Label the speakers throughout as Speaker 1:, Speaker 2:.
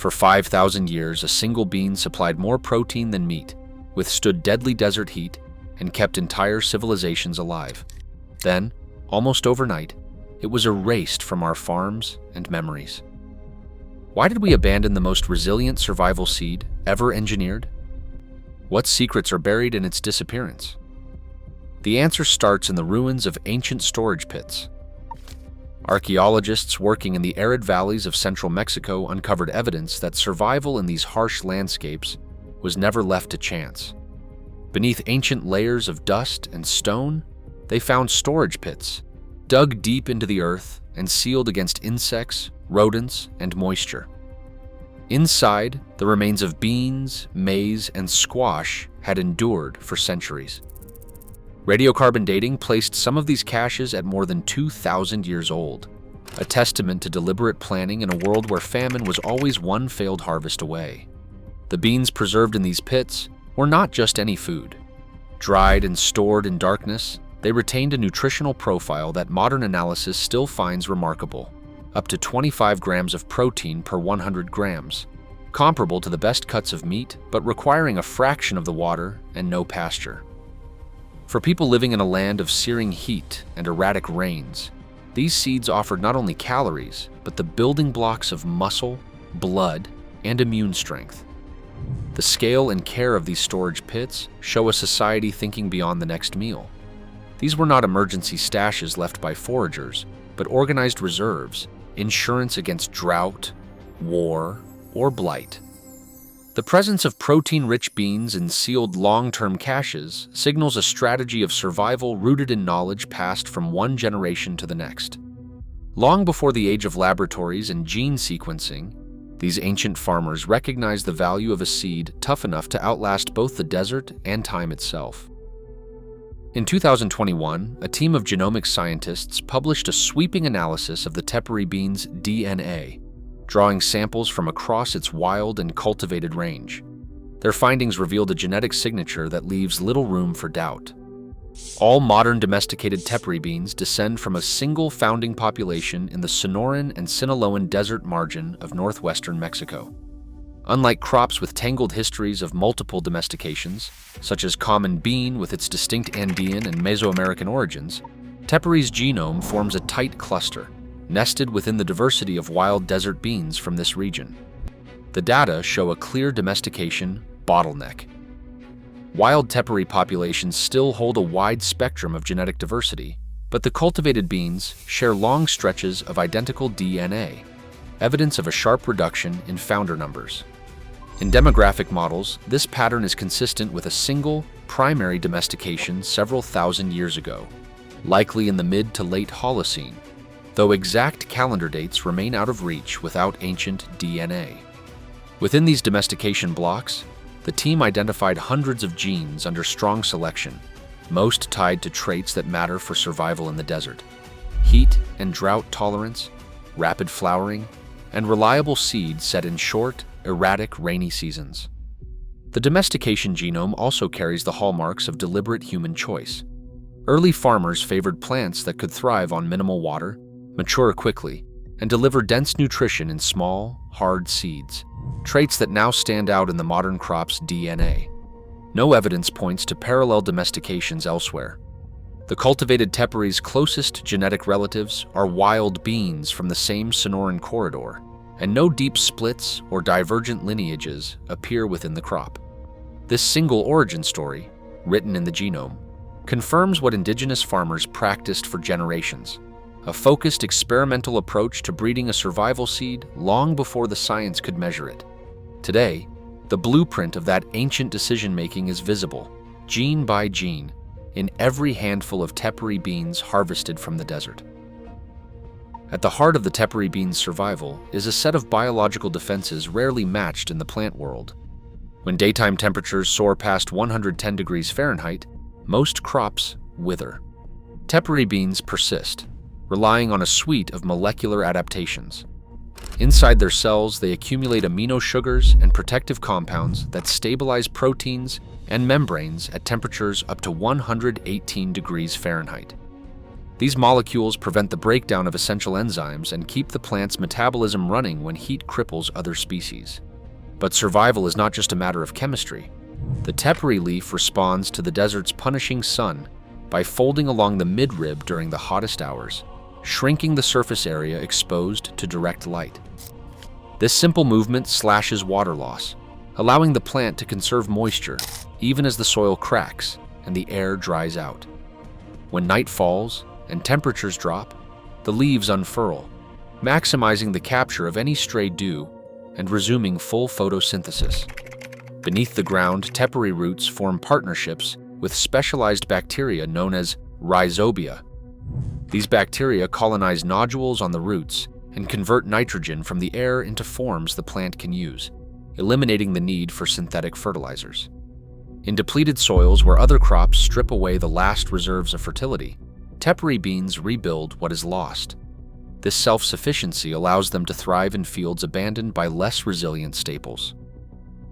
Speaker 1: For 5,000 years, a single bean supplied more protein than meat, withstood deadly desert heat, and kept entire civilizations alive. Then, almost overnight, it was erased from our farms and memories. Why did we abandon the most resilient survival seed ever engineered? What secrets are buried in its disappearance? The answer starts in the ruins of ancient storage pits. Archaeologists working in the arid valleys of central Mexico uncovered evidence that survival in these harsh landscapes was never left to chance. Beneath ancient layers of dust and stone, they found storage pits, dug deep into the earth and sealed against insects, rodents, and moisture. Inside, the remains of beans, maize, and squash had endured for centuries. Radiocarbon dating placed some of these caches at more than 2,000 years old, a testament to deliberate planning in a world where famine was always one failed harvest away. The beans preserved in these pits were not just any food. Dried and stored in darkness, they retained a nutritional profile that modern analysis still finds remarkable, up to 25 grams of protein per 100 grams, comparable to the best cuts of meat, but requiring a fraction of the water and no pasture. For people living in a land of searing heat and erratic rains, these seeds offered not only calories, but the building blocks of muscle, blood, and immune strength. The scale and care of these storage pits show a society thinking beyond the next meal. These were not emergency stashes left by foragers, but organized reserves, insurance against drought, war, or blight. The presence of protein-rich beans in sealed long-term caches signals a strategy of survival rooted in knowledge passed from one generation to the next. Long before the age of laboratories and gene sequencing, these ancient farmers recognized the value of a seed tough enough to outlast both the desert and time itself. In 2021, a team of genomics scientists published a sweeping analysis of the tepary bean's DNA, drawing samples from across its wild and cultivated range. Their findings revealed a genetic signature that leaves little room for doubt. All modern domesticated tepary beans descend from a single founding population in the Sonoran and Sinaloan desert margin of northwestern Mexico. Unlike crops with tangled histories of multiple domestications, such as common bean with its distinct Andean and Mesoamerican origins, tepary's genome forms a tight cluster, nested within the diversity of wild desert beans from this region. The data show a clear domestication bottleneck. Wild tepary populations still hold a wide spectrum of genetic diversity, but the cultivated beans share long stretches of identical DNA, evidence of a sharp reduction in founder numbers. In demographic models, this pattern is consistent with a single, primary domestication several thousand years ago, likely in the mid to late Holocene, though exact calendar dates remain out of reach without ancient DNA. Within these domestication blocks, the team identified hundreds of genes under strong selection, most tied to traits that matter for survival in the desert: heat and drought tolerance, rapid flowering, and reliable seed set in short, erratic rainy seasons. The domestication genome also carries the hallmarks of deliberate human choice. Early farmers favored plants that could thrive on minimal water, mature quickly, and deliver dense nutrition in small, hard seeds, traits that now stand out in the modern crop's DNA. No evidence points to parallel domestications elsewhere. The cultivated tepary's closest genetic relatives are wild beans from the same Sonoran corridor, and no deep splits or divergent lineages appear within the crop. This single origin story, written in the genome, confirms what indigenous farmers practiced for generations: a focused experimental approach to breeding a survival seed long before the science could measure it. Today, the blueprint of that ancient decision-making is visible, gene by gene, in every handful of tepary beans harvested from the desert. At the heart of the tepary bean's survival is a set of biological defenses rarely matched in the plant world. When daytime temperatures soar past 110 degrees Fahrenheit, most crops wither. Tepary beans persist, relying on a suite of molecular adaptations. Inside their cells, they accumulate amino sugars and protective compounds that stabilize proteins and membranes at temperatures up to 118 degrees Fahrenheit. These molecules prevent the breakdown of essential enzymes and keep the plant's metabolism running when heat cripples other species. But survival is not just a matter of chemistry. The tepary leaf responds to the desert's punishing sun by folding along the midrib during the hottest hours, shrinking the surface area exposed to direct light. This simple movement slashes water loss, allowing the plant to conserve moisture even as the soil cracks and the air dries out. When night falls and temperatures drop, the leaves unfurl, maximizing the capture of any stray dew and resuming full photosynthesis. Beneath the ground, tepary roots form partnerships with specialized bacteria known as rhizobia. These bacteria colonize nodules on the roots and convert nitrogen from the air into forms the plant can use, eliminating the need for synthetic fertilizers. In depleted soils where other crops strip away the last reserves of fertility, tepary beans rebuild what is lost. This self-sufficiency allows them to thrive in fields abandoned by less resilient staples.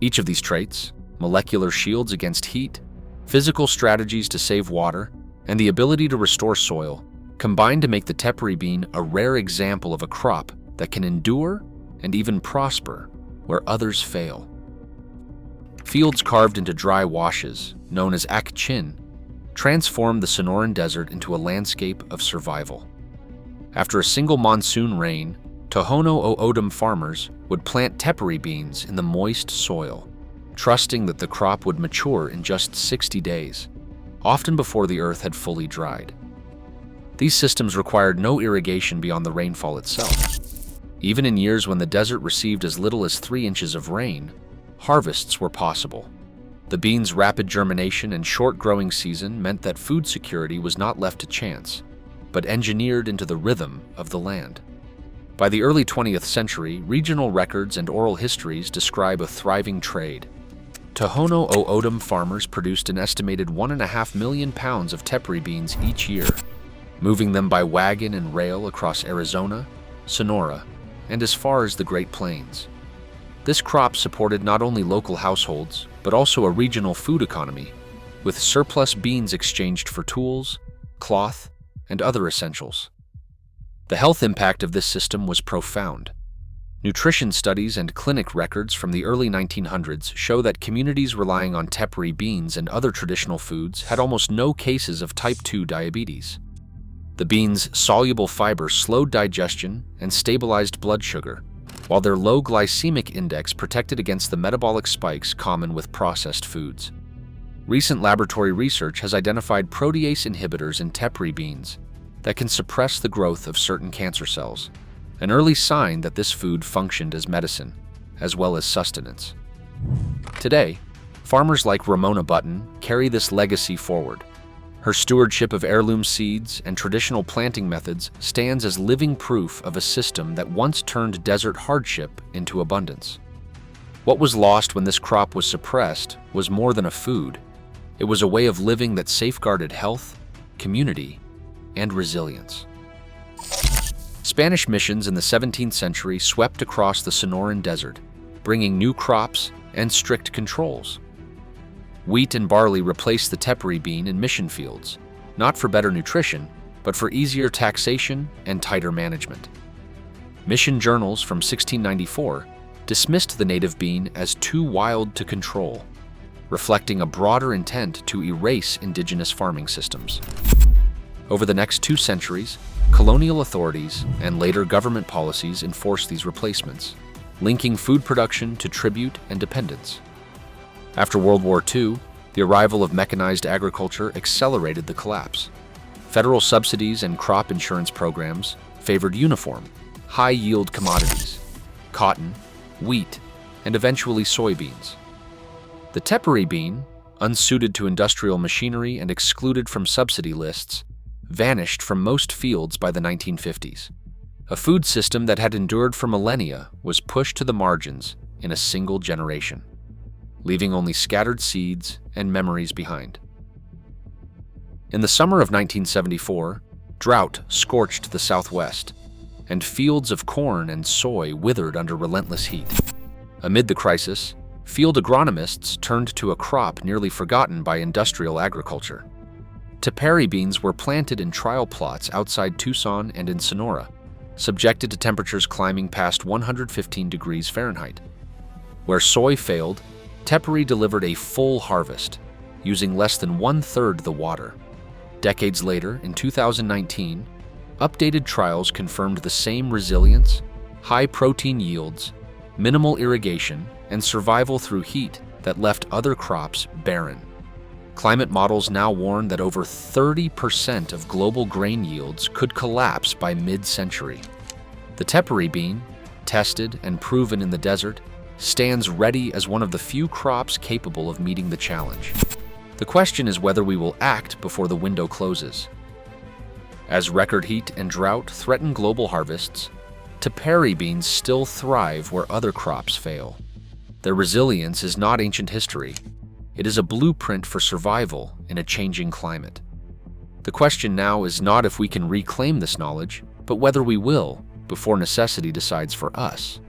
Speaker 1: Each of these traits, molecular shields against heat, physical strategies to save water, and the ability to restore soil, combine to make the tepary bean a rare example of a crop that can endure and even prosper where others fail. Fields carved into dry washes, known as akchin, transform the Sonoran Desert into a landscape of survival. After a single monsoon rain, Tohono O'odham farmers would plant tepary beans in the moist soil, trusting that the crop would mature in just 60 days, often before the earth had fully dried. These systems required no irrigation beyond the rainfall itself. Even in years when the desert received as little as 3 inches of rain, harvests were possible. The beans' rapid germination and short growing season meant that food security was not left to chance, but engineered into the rhythm of the land. By the early 20th century, regional records and oral histories describe a thriving trade. Tohono O'odham farmers produced an estimated 1.5 million pounds of tepary beans each year, moving them by wagon and rail across Arizona, Sonora, and as far as the Great Plains. This crop supported not only local households, but also a regional food economy, with surplus beans exchanged for tools, cloth, and other essentials. The health impact of this system was profound. Nutrition studies and clinic records from the early 1900s show that communities relying on tepary beans and other traditional foods had almost no cases of type 2 diabetes. The beans' soluble fiber slowed digestion and stabilized blood sugar, while their low glycemic index protected against the metabolic spikes common with processed foods. Recent laboratory research has identified protease inhibitors in tepary beans that can suppress the growth of certain cancer cells, an early sign that this food functioned as medicine, as well as sustenance. Today, farmers like Ramona Button carry this legacy forward. Her stewardship of heirloom seeds and traditional planting methods stands as living proof of a system that once turned desert hardship into abundance. What was lost when this crop was suppressed was more than a food. It was a way of living that safeguarded health, community, and resilience. Spanish missions in the 17th century swept across the Sonoran Desert, bringing new crops and strict controls. Wheat and barley replaced the tepary bean in mission fields, not for better nutrition, but for easier taxation and tighter management. Mission journals from 1694 dismissed the native bean as too wild to control, reflecting a broader intent to erase indigenous farming systems. Over the next 2 centuries, colonial authorities and later government policies enforced these replacements, linking food production to tribute and dependence. After World War II, the arrival of mechanized agriculture accelerated the collapse. Federal subsidies and crop insurance programs favored uniform, high-yield commodities, cotton, wheat, and eventually soybeans. The tepary bean, unsuited to industrial machinery and excluded from subsidy lists, vanished from most fields by the 1950s. A food system that had endured for millennia was pushed to the margins in a single generation, leaving only scattered seeds and memories behind. In the summer of 1974, drought scorched the Southwest, and fields of corn and soy withered under relentless heat. Amid the crisis, field agronomists turned to a crop nearly forgotten by industrial agriculture: Tepary beans were planted in trial plots outside Tucson and in Sonora, subjected to temperatures climbing past 115 degrees Fahrenheit. Where soy failed, tepary delivered a full harvest, using less than 1/3 the water. Decades later, in 2019, updated trials confirmed the same resilience, high protein yields, minimal irrigation, and survival through heat that left other crops barren. Climate models now warn that over 30% of global grain yields could collapse by mid-century. The tepary bean, tested and proven in the desert, stands ready as one of the few crops capable of meeting the challenge. The question is whether we will act before the window closes. As record heat and drought threaten global harvests, tepary beans still thrive where other crops fail. Their resilience is not ancient history. It is a blueprint for survival in a changing climate. The question now is not if we can reclaim this knowledge, but whether we will before necessity decides for us.